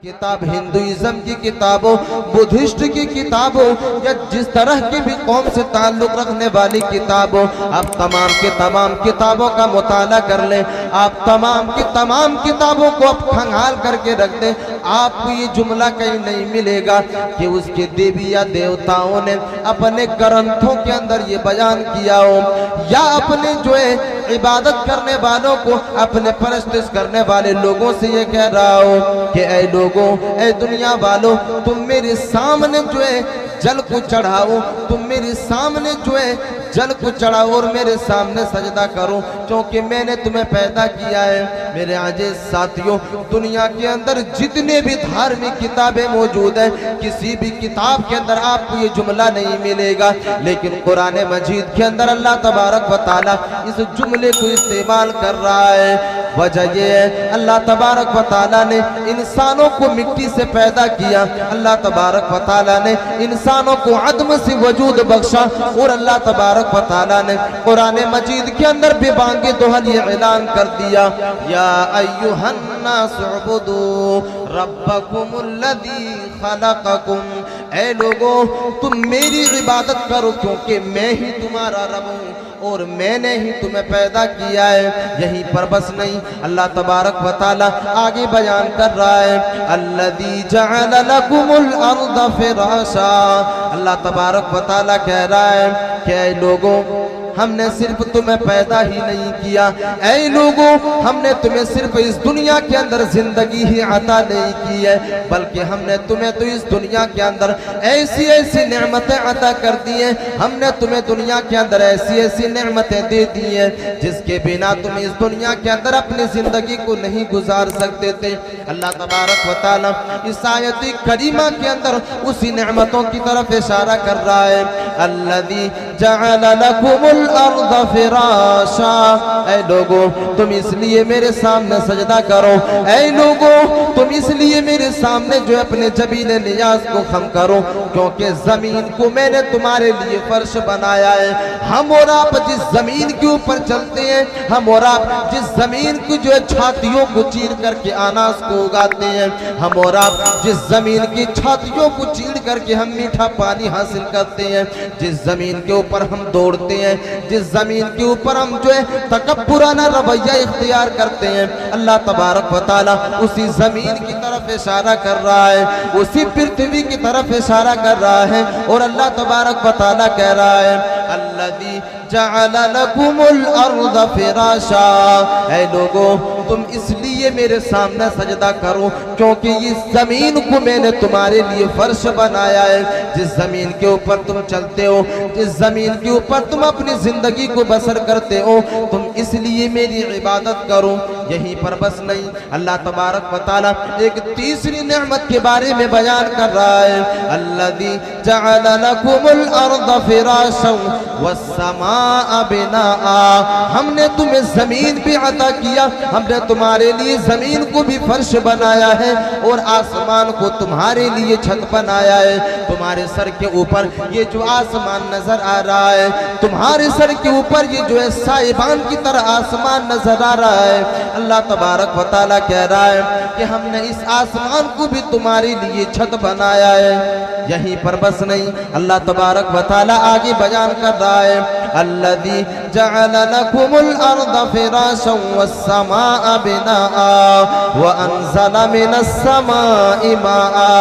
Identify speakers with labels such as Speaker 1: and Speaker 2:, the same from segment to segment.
Speaker 1: किताब, हिंदुइज्म की किताबों, बुद्धिस्ट की किताबों या जिस तरह की भी कौम से ताल्लुक रखने वाली किताबों, आप तमाम के तमाम किताबों का मुताला कर लें। आप तमाम की तमाम किताबों को आप खंगाल करके रख दें, आपको ये जुमला कहीं नहीं मिलेगा कि उसके देवी या देवताओं ने अपने ग्रंथों के अंदर ये बयान किया हो, या अपने जो है इबादत करने वालों को, अपने परस्तिश करने वाले लोगों से ये कह रहा हो कि ऐ लोगों, ऐ दुनिया वालों, तुम मेरे सामने जो है जल को चढ़ाओ, तुम मेरे सामने जो है जल को चढ़ाओ और मेरे सामने सजदा करो, क्योंकि मैंने तुम्हें पैदा किया है। मेरे आजीज़ साथियों, दुनिया के अंदर जितने भी धार्मिक किताबें मौजूद हैं, किसी भी किताब के अंदर आपको ये जुमला नहीं मिलेगा, लेकिन कुरान मजीद के अंदर अल्लाह तबारक व तआला इस जुमले को इस्तेमाल कर रहा है। वजह ये है, अल्लाह तबारक व तआला ने इंसानों को मिट्टी से पैदा किया, अल्लाह तबारक व तआला ने इंसानों को अदम से वजूद बख्शा, और अल्लाह तबारक व तआला ने कुरान मजीद के अंदर बेबांगे दोहल ये ऐलान कर दिया, या अय्युहन नास उबुदू रब्बकुमुल्लज़ी खलक़कुम, ऐ लोगों तुम मेरी इबादत करो, क्योंकि मैं ही तुम्हारा रब हूँ और मैंने ही तुम्हें पैदा किया है। यहीं पर बस नहीं, अल्लाह तबारक व तआला आगे बयान कर रहा है, अल्लज़ी जअल लकुमुल अर्द फिराशा, अल्लाह तबारक व तआला कह रहा है कि ऐ लोगों, हमने सिर्फ तुम्हें पैदा ही नहीं किया, ऐ लोगों, हमने तुम्हें सिर्फ इस दुनिया के अंदर जिंदगी ही अता नहीं की है, बल्कि हमने तुम्हें तो इस दुनिया के अंदर ऐसी ऐसी नेमतें अता कर दी हैं, हमने तुम्हें दुनिया के अंदर ऐसी ऐसी नेमतें दे दी हैं जिसके बिना तुम इस दुनिया के अंदर अपनी जिंदगी को नहीं गुजार सकते थे। अल्लाह तबारक व तआला इस आयत करीमा के अंदर उसी नेमतों की तरफ इशारा कर रहा है, अल्लज़ी जअल लकुमुल अर्द फिराशा, ऐ लोगों तुम इसलिए मेरे सामने सजदा करो, ऐ लोगों तुम इसलिए मेरे सामने जो अपने जबीले नियाज को खम करो, क्योंकि जमीन को मैंने तुम्हारे लिए फर्श बनाया है। हम और आप जिस जमीन के ऊपर चलते हैं, हम और आप जिस जमीन की जो है छातियों को चीर करके अनाज को उगाते हैं, हम और आप जिस जमीन की छातियों को चीर करके हम मीठा पानी हासिल करते हैं, जिस जमीन के ऊपर हम दौड़ते हैं, जिस जमीन के ऊपर हम जो है तकब्बुराना रवैया इख्तियार करते हैं, अल्लाह तबारक व तआला उसी जमीन की तरफ इशारा कर रहा है, उसी पृथ्वी की तरफ इशारा कर रहा है, और अल्लाह तबारक व तआला कह रहा है, अल्लज़ी जअल लकुमुल अर्द फिराशा, ऐ लोगों तुम इसलिए मेरे सामने सजदा करो, क्योंकि इस जमीन को मैंने तुम्हारे लिए फर्श बनाया है। जिस जमीन के ऊपर तुम चलते हो, जिस जमीन के ऊपर तुम अपनी जिंदगी को बसर करते हो, तुम इसलिए मेरी इबादत करो। यहीं पर बस नहीं, अल्लाह तबारक व तआला एक तीसरी नेमत के बारे में बयान कर रहा है, अल्लज़ी जअल लकुमुल अर्द फिराशा वस्समाअ बिनाआ, हमने तुम्हें जमीन भी अता किया, हमने तुम्हारे लिए जमीन को भी फर्श बनाया है और आसमान को तुम्हारे लिए छत बनाया है। तुम्हारे सर के ऊपर ये जो आसमान नजर आ रहा है, तुम्हारे सर के ऊपर ये जो है साहिबान की तरह आसमान नजर आ रहा है। अल्लाह तबारक व तआला कह रहा है कि हमने इस आसमान को भी तुम्हारे लिए छत बनाया है। यहीं पर बस नहीं, अल्लाह तबारक व तआला आगे बयान कर रहा है, अल्लज़ी जअल लकुमुल अर्द फिराशा वस्समाअ बिनाआ व अंज़ल मिनस समाइ माआ,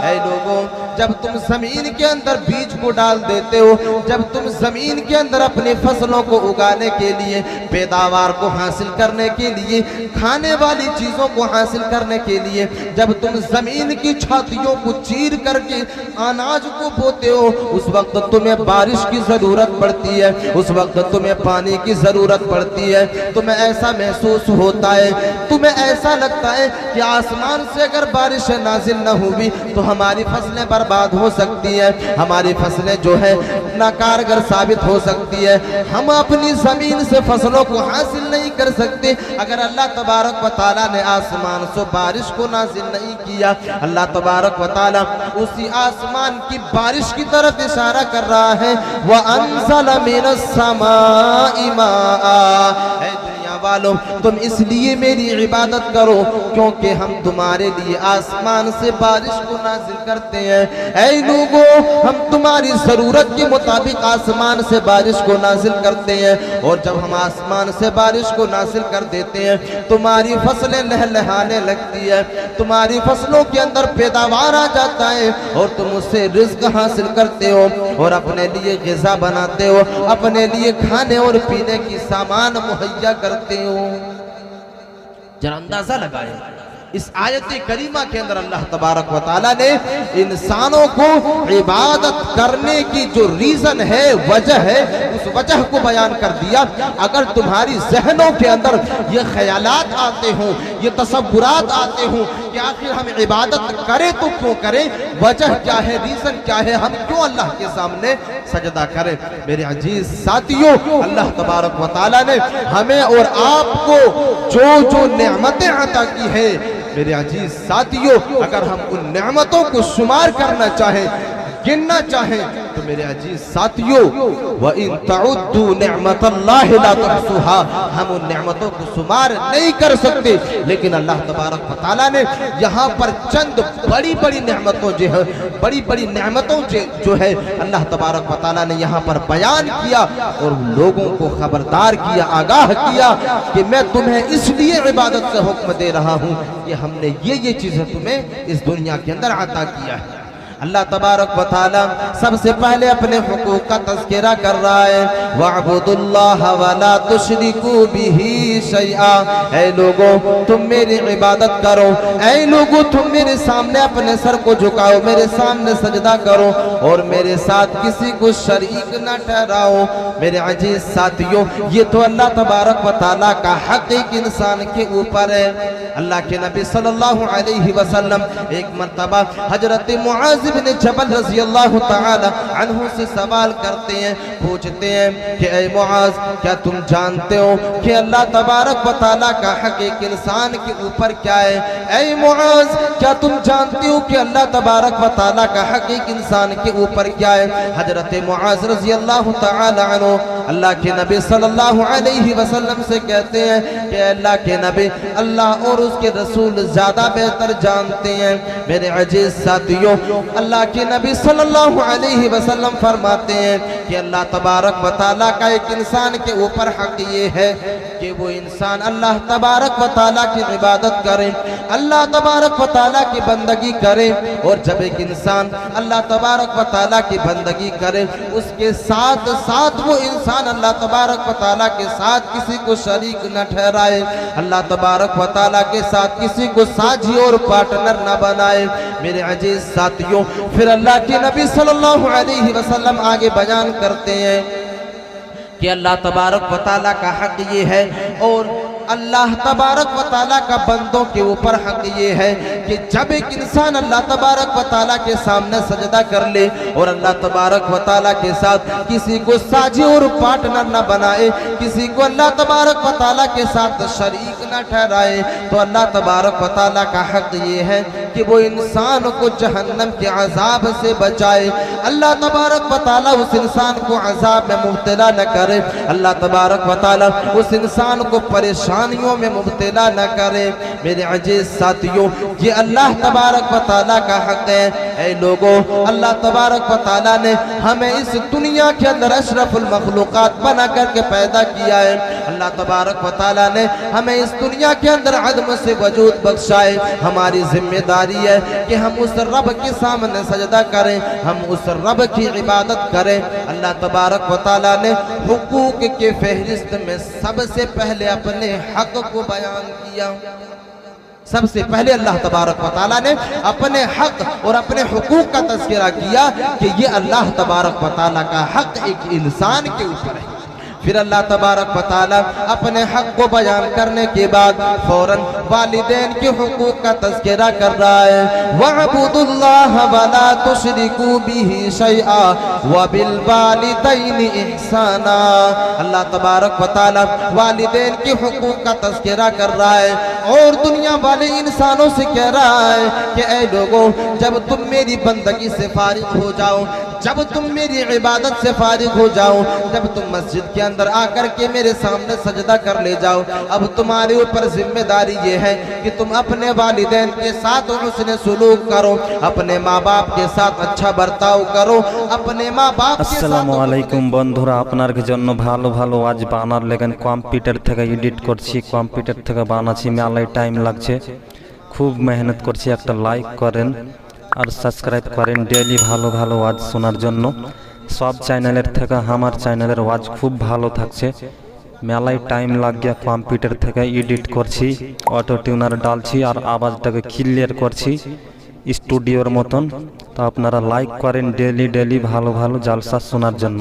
Speaker 1: ऐ लोगों जब तुम जमीन के अंदर बीज को डाल देते हो, जब तुम जमीन के अंदर अपनी फसलों को उगाने के लिए, पैदावार को हासिल करने के लिए, खाने वाली चीजों को हासिल करने के लिए, जब तुम जमीन की छातियों को चीर करके अनाज को बोते हो, उस वक्त तुम्हें बारिश की जरूरत पड़ती है, उस वक्त तुम्हें पानी की जरूरत पड़ती है। तुम्हें ऐसा महसूस होता है, तुम्हें ऐसा लगता है कि आसमान से अगर बारिश नाजिल न हुई तो हमारी फसलें बर्बाद हो सकती है, हमारी फसलें जो है नाकारगर साबित हो सकती है, हम अपनी जमीन से फसलों को हासिल नहीं कर सकते अगर अल्लाह तबारक व तआला ने आसमान से बारिश को नाजिल नहीं किया। अल्लाह तबारक व तआला उसी आसमान की बारिश की तरफ इशारा कर रहा है, व अंज़ल मिनस समाइ माआ, دنیا والوں تم اس لیے میری عبادت کرو کیونکہ ہم تمہارے لیے آسمان سے بارش کو نازل کرتے ہیں۔ اے لوگو ہم تمہاری ضرورت کے مطابق آسمان سے بارش کو نازل کرتے ہیں، اور جب ہم آسمان سے بارش کو نازل کر دیتے ہیں تمہاری فصلیں لہلہانے لگتی ہے، تمہاری فصلوں کے اندر پیداوار آ جاتا ہے اور تم اس سے رزق حاصل کرتے ہو اور اپنے لیے غذا بناتے ہو، اپنے لیے کھانے اور پینے کی سامان مہیا کرتے ہو۔ ذرا اندازہ لگائے اس آیت کریمہ کے اندر اللہ تبارک و تعالیٰ نے انسانوں کو عبادت کرنے کی جو ریزن ہے، وجہ ہے، اس وجہ کو بیان کر دیا۔ اگر تمہاری ذہنوں کے اندر یہ خیالات آتے ہوں، یہ تصورات آتے ہوں کہ آخر ہم عبادت کریں تو کیوں کریں، وجہ کیا ہے، ریزن کیا ہے، ہم کیوں اللہ کے سامنے سجدہ کریں، میرے عزیز ساتھیوں اللہ تبارک و تعالیٰ نے ہمیں اور آپ کو جو نعمتیں عطا کی ہے، میرے عزیز ساتھیوں اگر ہم ان نعمتوں کو شمار کرنا چاہیں، گننا چاہیں تو میرے عزیز ساتھیوں وَإِن تَعُدُّوا نِعْمَةَ اللَّهِ لَا تُحْصُوهَا، ہم ان نعمتوں کو شمار نہیں کر سکتے، لیکن اللہ تبارک و تعالیٰ نے یہاں پر چند بڑی بڑی نعمتوں جو ہے اللہ تبارک و تعالیٰ نے یہاں پر بیان کیا اور لوگوں کو خبردار کیا، آگاہ کیا کہ میں تمہیں اس لیے عبادت سے حکم دے رہا ہوں کہ ہم نے یہ چیزیں تمہیں اس دنیا کے اندر عطا کیا ہے۔ اللہ تبارک و تعالی سب سے پہلے اپنے حقوق کا تذکرہ کر رہا ہے، وَاعْبُدُوا اللَّهَ وَلَا تُشْرِكُوا بِهِ شَيْئًا، اے لوگوں تم میری عبادت کرو، اے لوگوں تم میرے سامنے اپنے سر کو جھکاؤ، میرے سامنے سجدہ کرو اور میرے ساتھ کسی کو شریک نہ ٹھہراؤ۔ میرے عزیز ساتھیوں یہ تو اللہ تبارک و تعالی کا حق ایک انسان کے اوپر ہے۔ اللہ کے نبی صلی اللہ علیہ وسلم ایک مرتبہ حضرت معاذ بن جبل رضی اللہ تعالی عنہ سے سوال کرتے ہیں، پوچھتے ہیں کہ اے معاذ کیا تم جانتے ہو کہ اللہ تبارک و تعالی کا حق ایک انسان کے اوپر کیا ہے؟ اے معاذ کیا تم جانتے ہو کہ اللہ تبارک و تعالی کا حق ایک انسان کے اوپر کیا ہے؟ حضرت معاذ رضی اللہ تعالی عنہ اللہ کے نبی صلی اللہ علیہ وسلم سے کہتے ہیں کہ اللہ کے نبی اللہ اور اس کے رسول زیادہ بہتر جانتے ہیں۔ میرے عزیز ساتھیوں اللہ کے نبی صلی اللہ علیہ وسلم فرماتے ہیں کہ اللہ تبارک و تعالیٰ کا ایک انسان کے اوپر حق یہ ہے کہ وہ انسان اللہ تبارک و تعالیٰ کی عبادت کرے، اللہ تبارک و تعالیٰ کی بندگی کرے، اور جب ایک انسان اللہ تبارک و تعالیٰ کی بندگی کرے اس کے ساتھ ساتھ وہ انسان اللہ تبارک و تعالیٰ کے ساتھ کسی کو شریک نہ ٹھہرائے، اللہ تبارک و تعالیٰ کے ساتھ کسی کو ساجی اور پارٹنر نہ بنائے۔ میرے عزیز ساتھیوں پھر اللہ کے نبی صلی اللہ علیہ وسلم آگے بیان کرتے ہیں کہ اللہ تبارک و تعالیٰ کا حق یہ ہے، اور اللہ تبارک و تعالیٰ کا بندوں کے اوپر حق یہ ہے کہ جب ایک انسان اللہ تبارک و تعالیٰ کے سامنے سجدہ کر لے اور اللہ تبارک و تعالیٰ کے ساتھ کسی کو ساجی اور پارٹنر نہ بنائے، کسی کو اللہ تبارک و تعالیٰ کے ساتھ شریک نہ ٹھہرائے، تو اللہ تبارک و تعالیٰ کا حق یہ ہے کہ وہ انسان کو جہنم کے عذاب سے بچائے، اللہ تبارک و تعالیٰ اس انسان کو عذاب میں مبتلا نہ کرے، اللہ تبارک و تعالیٰ اس انسان کو پریشانیوں میں مبتلا نہ کرے۔ میرے عزیز ساتھیوں یہ اللہ تبارک و تعالیٰ کا حق ہے۔ اے لوگوں اللہ تبارک و تعالیٰ نے ہمیں اس دنیا کے اندر اشرف المخلوقات بنا کر کے پیدا کیا ہے، اللہ تبارک و تعالیٰ نے ہمیں اس دنیا کے اندر عدم سے وجود بخشا ہے۔ ہماری ذمہ داری ہے کہ ہم اس رب کے سامنے سجدہ کریں، ہم اس رب کی عبادت کریں۔ اللہ تبارک و تعالیٰ نے حقوق کے فہرست میں سب سے پہلے اپنے حق کو بیان کیا۔ سب سے پہلے اللہ تبارک و تعالیٰ نے اپنے حق اور اپنے حقوق کا تذکرہ کیا کہ یہ اللہ تبارک و تعالیٰ کا حق ایک انسان کے اوپر ہے۔ پھر اللہ تبارک و تعالیٰ اپنے حق کو بیان کرنے کے بعد فوراً والدین کے حقوق کا تذکرہ کر رہا ہے، وَاعْبُدُوا اللَّهَ وَلَا تُشْرِكُوا بِهِ شَيْئًا وَبِالْوَالِدَيْنِ إِحْسَانًا۔ اللہ تبارک و تعالیٰ والدین کے حقوق کا تذکرہ کر رہا ہے اور دنیا والے انسانوں سے کہہ رہا ہے کہ اے لوگوں جب تم میری بندگی سے فارغ ہو جاؤ، जब तुम मेरी इबादत से फारिग हो जाओ, जब तुम मस्जिद के अंदर आकर के मेरे सामने सजदा कर ले जाओ, अब तुम्हारे ऊपर जिम्मेदारी ये है कि तुम अपने वालिदैन के साथ हुस्न सुलूक करो, अपने माँ बाप के साथ अच्छा बर्ताव करो, अपने माँ बाप के साथ।
Speaker 2: আসসালামু আলাইকুম বন্ধুরা, আপনার জন্য ভালো ভালো আজ বানার লেগেন কম্পিউটার থেকে এডিট করছি, কম্পিউটার থেকে বানাচ্ছি, মেলায় টাইম লাগছে, খুব মেহনত করছি। একটা লাইক করেন আর সাবস্ক্রাইব করেন ডেইলি ভালো ভালো ওয়াজ শোনার জন্য। সব চ্যানেলের থেকে আমার চ্যানেলের ওয়াজ খুব ভালো থাকছে। মেলায় টাইম লাগিয়ে কম্পিউটার থেকে এডিট করছি, অটো টিউনার ডালছি আর আওয়াজটাকে ক্লিয়ার করছি স্টুডিওর মতন। তো আপনারা লাইক করেন ডেইলি ডেইলি ভালো ভালো জালসা শোনার জন্য।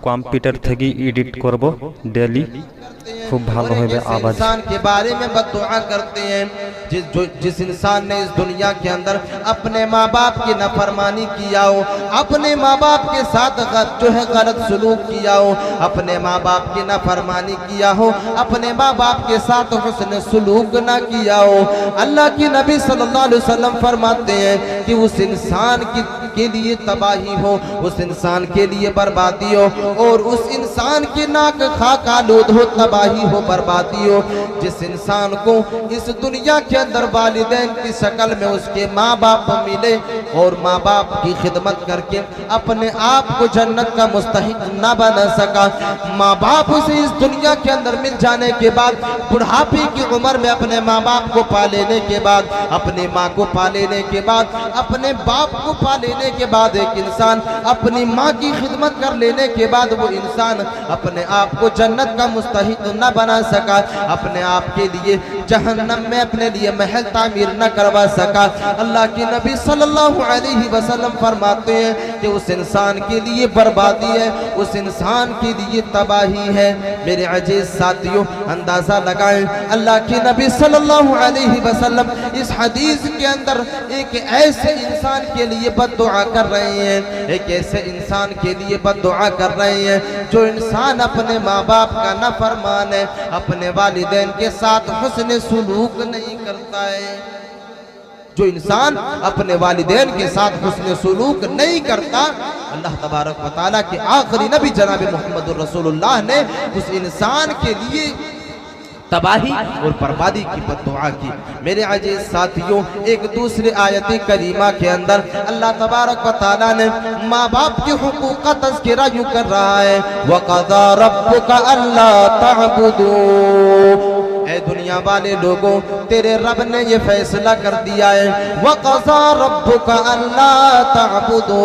Speaker 2: কম্পিউটার থেকে এডিট করব ডেইলি, খুব ভালো হবে আওয়াজ।
Speaker 1: इंसान के बारे में बददुआ करते हैं जिस इंसान ने इस दुनिया के अंदर अपने माँ बाप की नाफरमानी किया हो, अपने माँ बाप के साथ जो है गलत सलूक किया हो, अपने माँ बाप की नाफरमानी किया हो, अपने माँ बाप के साथ हुस्न सलूक ना किया हो, अल्लाह की नबी सल्लल्लाहु अलैहि वसल्लम फरमाते हैं कि उस इंसान के लिए तबाही हो, उस इंसान के लिए बर्बादी हो, और उस इंसान की नाक खाक आलूद हो, तबाही हो, बर्बादी हो। जिस इंसान को इस दुनिया के अंदर वालिदैन की शक्ल में उसके माँ बाप मिले और माँ बाप की खिदमत करके अपने आप को जन्नत का मुस्तहिक न बना सका, माँ बाप उसे इस दुनिया के अंदर मिल जाने के बाद बुढ़ापे की उम्र में अपने माँ बाप को पा लेने के बाद, अपनी माँ को पा लेने के बाद, अपने बाप को पा लेने के बाद एक इंसान अपनी माँ की खिदमत कर लेने के बाद वो इंसान अपने आप को जन्नत का मुस्तहिक न बना सका, अपने आप के लिए जहन्नम में अपने लिए महल तामीर न करवा सका। अल्लाह के नबी सल्लल्लाहु अलैहि वसल्लम फरमाते हैं कि उस इंसान के लिए बर्बादी है, उस इंसान के लिए तबाही है। मेरे अजीज साथियों, अंदाजा लगाएं, अल्लाह के नबी सल्लल्लाहु अलैहि वसल्लम इस हदीस के अंदर एक ऐसे इंसान के लिए बद्दुआ कर रहे हैं, एक ऐसे इंसान के लिए बद्दुआ कर रहे हैं जो इंसान अपने माँ बाप का नाफरमान है, अपने वालिदैन के साथ हुस्न सुलूक नहीं करता है। जो इंसान अपने वालिदैन के साथ हुस्न सुलूक नहीं करता, अल्लाह तबारक व तआला के आखिरी नबी जनाब मुहम्मदुर रसूलुल्लाह ने उस इंसान के लिए तबाही और बर्बादी की बद्दुआ की। मेरे अजीज साथियों, एक दूसरे आयत करीमा के अंदर अल्लाह तबारक व तआला ने माँ बाप के हुकूक का तज़किरा यूं कर रहा है, वक़ज़ा रब्बुका अल्ला तअबुदू। ऐ दुनिया वाले लोगों, तेरे रब ने ये फैसला कर दिया है, वक़ज़ा रब्बुका अल्ला तअबुदू,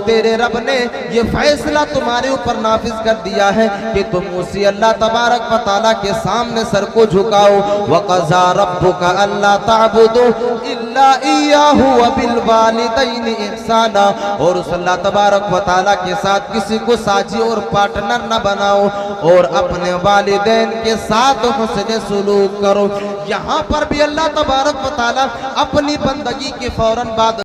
Speaker 1: तेरे रब ने ये फैसला तुम्हारे ऊपर नाफिज कर दिया है कि तुम उसी अल्लाह तबारक व तआला के सामने सर को झुकाओ। वक़ज़ा रब्बुका अल्ला तअबुदू इल्ला इय्याहु व बिल वालिदैनि इहसाना, और उस अल्लाह तबारक व तआला के साथ किसी को साझी और पार्टनर न बनाओ, और अपने वालिदैन के साथ हुस्न सुलूक करो। यहाँ पर भी अल्लाह तबारक व तआला अपनी बंदगी के फौरन बाद